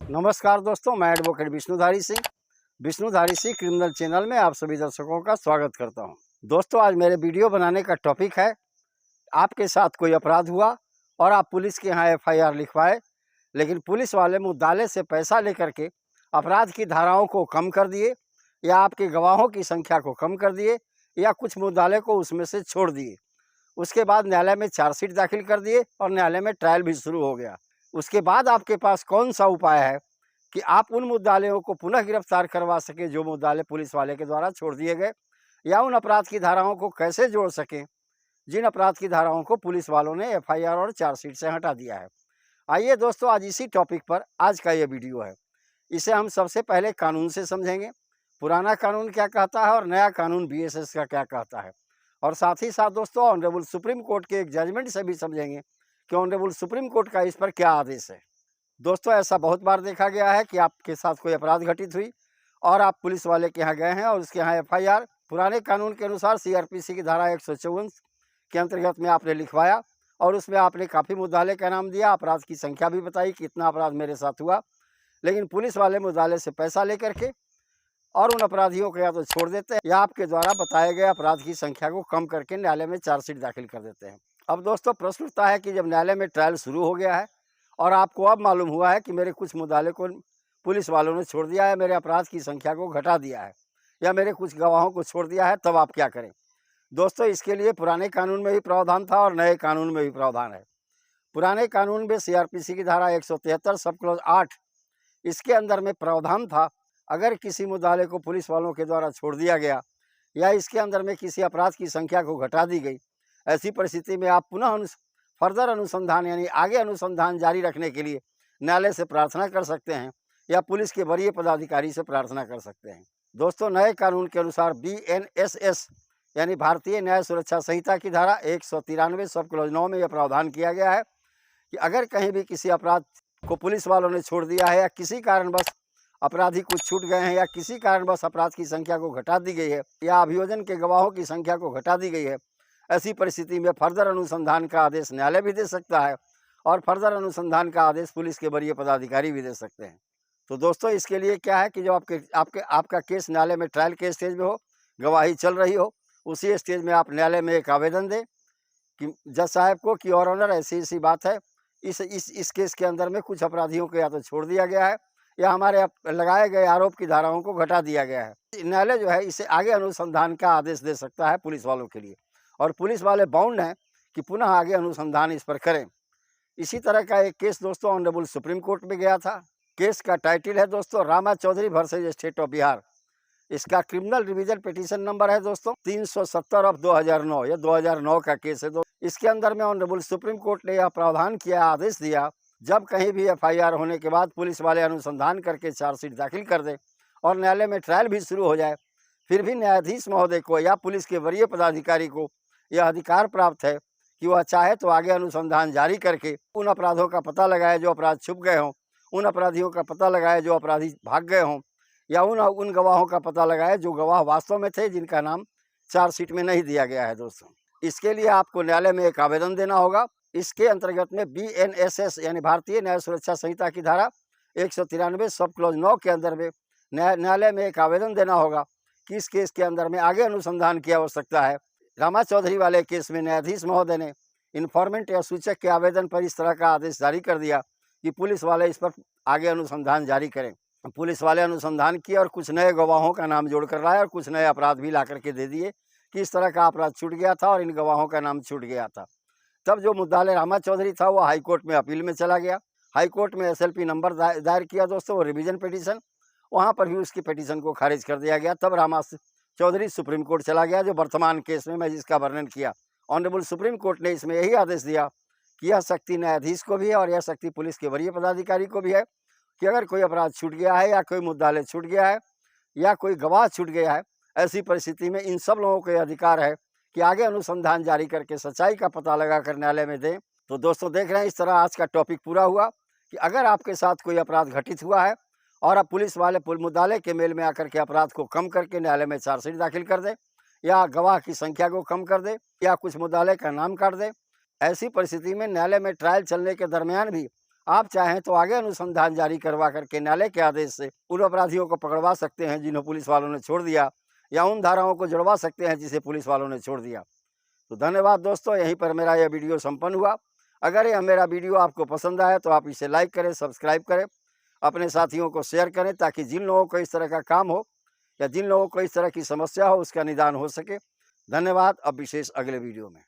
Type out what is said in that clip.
नमस्कार दोस्तों, मैं advocate Vishnudhari Singh criminal channel में आप सभी दर्शकों का स्वागत करता हूं। दोस्तों, आज मेरे वीडियो बनाने का टॉपिक है, आपके साथ कोई अपराध हुआ और आप पुलिस के यहाँ एफआईआर लिखवाए, लेकिन पुलिस वाले मुद्दाले से पैसा लेकर के अपराध की धाराओं को कम कर दिए या आपके गवाहों की संख्या को कम कर दिए या कुछ मुद्दाले को उसमें से छोड़ दिए। उसके बाद न्यायालय में चार्जशीट दाखिल कर दिए और न्यायालय में ट्रायल भी शुरू हो गया। उसके बाद आपके पास कौन सा उपाय है कि आप उन मुद्दालें को पुनः गिरफ्तार करवा सकें जो मुद्दाले पुलिस वाले के द्वारा छोड़ दिए गए, या उन अपराध की धाराओं को कैसे जोड़ सकें जिन अपराध की धाराओं को पुलिस वालों ने एफआईआर और चार्जशीट से हटा दिया है। आइए दोस्तों, आज इसी टॉपिक पर आज का ये वीडियो है। इसे हम सबसे पहले कानून से समझेंगे, पुराना कानून क्या कहता है और नया कानून बीएसएस का क्या कहता है, और साथ ही साथ दोस्तों ऑनरेबल सुप्रीम कोर्ट के एक जजमेंट से भी समझेंगे कि ऑनरेबल सुप्रीम कोर्ट का इस पर क्या आदेश है। दोस्तों, ऐसा बहुत बार देखा गया है कि आपके साथ कोई अपराध घटित हुई और आप पुलिस वाले के यहाँ गए हैं और उसके यहाँ एफआईआर पुराने कानून के अनुसार सीआरपीसी की धारा 154 के अंतर्गत में आपने लिखवाया और उसमें आपने काफ़ी मुद्दाले का नाम दिया, अपराध की संख्या भी बताई कितना अपराध मेरे साथ हुआ, लेकिन पुलिस वाले मुद्दाले से पैसा लेकर के और उन अपराधियों को या तो छोड़ देते हैं या आपके द्वारा बताए गए अपराध की संख्या को कम करके न्यायालय में चार्जशीट दाखिल कर देते हैं। अब दोस्तों, प्रश्न उठता है कि जब न्यायालय में ट्रायल शुरू हो गया है और आपको अब मालूम हुआ है कि मेरे कुछ मुद्दाले को पुलिस वालों ने छोड़ दिया है, मेरे अपराध की संख्या को घटा दिया है या मेरे कुछ गवाहों को छोड़ दिया है, तब आप क्या करें। दोस्तों, इसके लिए पुराने कानून में भी प्रावधान था और नए कानून में भी प्रावधान है। पुराने कानून में सीआरपीसी की धारा 173 सब क्लॉज 8 इसके अंदर में प्रावधान था, अगर किसी मुद्दाले को पुलिस वालों के द्वारा छोड़ दिया गया या इसके अंदर में किसी अपराध की संख्या को घटा दी गई, ऐसी परिस्थिति में आप पुनः फर्दर अनुसंधान यानी आगे अनुसंधान जारी रखने के लिए न्यायालय से प्रार्थना कर सकते हैं या पुलिस के वरीय पदाधिकारी से प्रार्थना कर सकते हैं। दोस्तों, नए कानून के अनुसार बीएनएसएस यानी भारतीय न्याय सुरक्षा संहिता की धारा 193 सब क्लॉज 9 में यह प्रावधान किया गया है कि अगर कहीं भी किसी अपराध को पुलिस वालों ने छोड़ दिया है या किसी कारणवश अपराधी कुछ छूट गए हैं या किसी कारणवश अपराध की संख्या को घटा दी गई है या अभियोजन के गवाहों की संख्या को घटा दी गई है, ऐसी परिस्थिति में फर्दर अनुसंधान का आदेश न्यायालय भी दे सकता है और फर्दर अनुसंधान का आदेश पुलिस के वरीय पदाधिकारी भी दे सकते हैं। तो दोस्तों, इसके लिए क्या है कि जब आपका केस न्यायालय में ट्रायल के स्टेज में हो, गवाही चल रही हो, उसी स्टेज में आप न्यायालय में एक आवेदन दें कि जज साहब को कि और ऑनर ऐसी बात है, इस केस के अंदर में कुछ अपराधियों को या तो छोड़ दिया गया है या हमारे लगाए गए आरोप की धाराओं को घटा दिया गया है। न्यायालय जो है इसे आगे अनुसंधान का आदेश दे सकता है पुलिस वालों के लिए, और पुलिस वाले बाउंड हैं कि पुनः आगे अनुसंधान इस पर करें। इसी तरह का एक केस दोस्तों ऑनरेबल सुप्रीम कोर्ट में गया था। केस का टाइटल है दोस्तों Rama Chaudhary versus state of Bihar. इसका क्रिमिनल रिवीजन पिटीशन नंबर है दोस्तों 370 ऑफ 2009। यह 2009 का केस है। इसके अंदर में ऑनरेबल सुप्रीम कोर्ट ने यह प्रावधान किया, आदेश दिया, जब कहीं भी एफआईआर होने के बाद पुलिस वाले अनुसंधान करके चार्जशीट दाखिल कर दे और न्यायालय में ट्रायल भी शुरू हो जाए, फिर भी न्यायाधीश महोदय को या पुलिस के वरीय पदाधिकारी को यह अधिकार प्राप्त है कि वह चाहे तो आगे अनुसंधान जारी करके उन अपराधों का पता लगाए जो अपराध छुप गए हों, उन अपराधियों का पता लगाए जो अपराधी भाग गए हों, या उन गवाहों का पता लगाए जो गवाह वास्तव में थे जिनका नाम चार्जशीट में नहीं दिया गया है। दोस्तों, इसके लिए आपको न्यायालय में एक आवेदन देना होगा। इसके अंतर्गत में बीएनएसएस यानी भारतीय न्याय सुरक्षा संहिता की धारा 193 सब क्लॉज 9 के अंदर में न्यायालय में एक आवेदन देना होगा कि इस केस के अंदर में आगे अनुसंधान की आवश्यकता है। रामा चौधरी वाले केस में न्यायाधीश महोदय ने इन्फॉर्मेंट या सूचक के आवेदन पर इस तरह का आदेश जारी कर दिया कि पुलिस वाले इस पर आगे अनुसंधान जारी करें। पुलिस वाले अनुसंधान किए और कुछ नए गवाहों का नाम जोड़ कर लाए और कुछ नए अपराध भी ला करके दे दिए कि इस तरह का अपराध छूट गया था और इन गवाहों का नाम छूट गया था। तब जो मुद्दाले रामा चौधरी था वो हाईकोर्ट में अपील में चला गया। हाईकोर्ट में एसएलपी नंबर दायर किया दोस्तों, वो रिवीजन पिटीशन, वहाँ पर भी उसकी पिटीशन को खारिज कर दिया गया। तब रामा चौधरी सुप्रीम कोर्ट चला गया, जो वर्तमान केस में मैं जिसका वर्णन किया। ऑनरेबल सुप्रीम कोर्ट ने इसमें यही आदेश दिया कि यह शक्ति न्यायाधीश को भी है और यह शक्ति पुलिस के वरीय पदाधिकारी को भी है कि अगर कोई अपराध छूट गया है या कोई मुद्दाले छूट गया है या कोई गवाह छूट गया है, ऐसी परिस्थिति में इन सब लोगों को यह अधिकार है कि आगे अनुसंधान जारी करके सच्चाई का पता लगाकर न्यायालय में दें। तो दोस्तों, देख रहे हैं इस तरह आज का टॉपिक पूरा हुआ कि अगर आपके साथ कोई अपराध घटित हुआ है और अब पुलिस वाले मुद्दाले के मेल में आकर के अपराध को कम करके न्यायालय में चार्जशीट दाखिल कर दे या गवाह की संख्या को कम कर दे या कुछ मुद्दाले का नाम काट दे, ऐसी परिस्थिति में न्यायालय में ट्रायल चलने के दरमियान भी आप चाहें तो आगे अनुसंधान जारी करवा करके न्यायालय के आदेश से उन अपराधियों को पकड़वा सकते हैं जिन्हें पुलिस वालों ने छोड़ दिया, या उन धाराओं को जुड़वा सकते हैं जिसे पुलिस वालों ने छोड़ दिया। तो धन्यवाद दोस्तों, यहीं पर मेरा यह वीडियो संपन्न हुआ। अगर यह मेरा वीडियो आपको पसंद आया तो आप इसे लाइक करें, सब्सक्राइब करें, अपने साथियों को शेयर करें, ताकि जिन लोगों को इस तरह का काम हो या जिन लोगों को इस तरह की समस्या हो उसका निदान हो सके। धन्यवाद। अब विशेष अगले वीडियो में।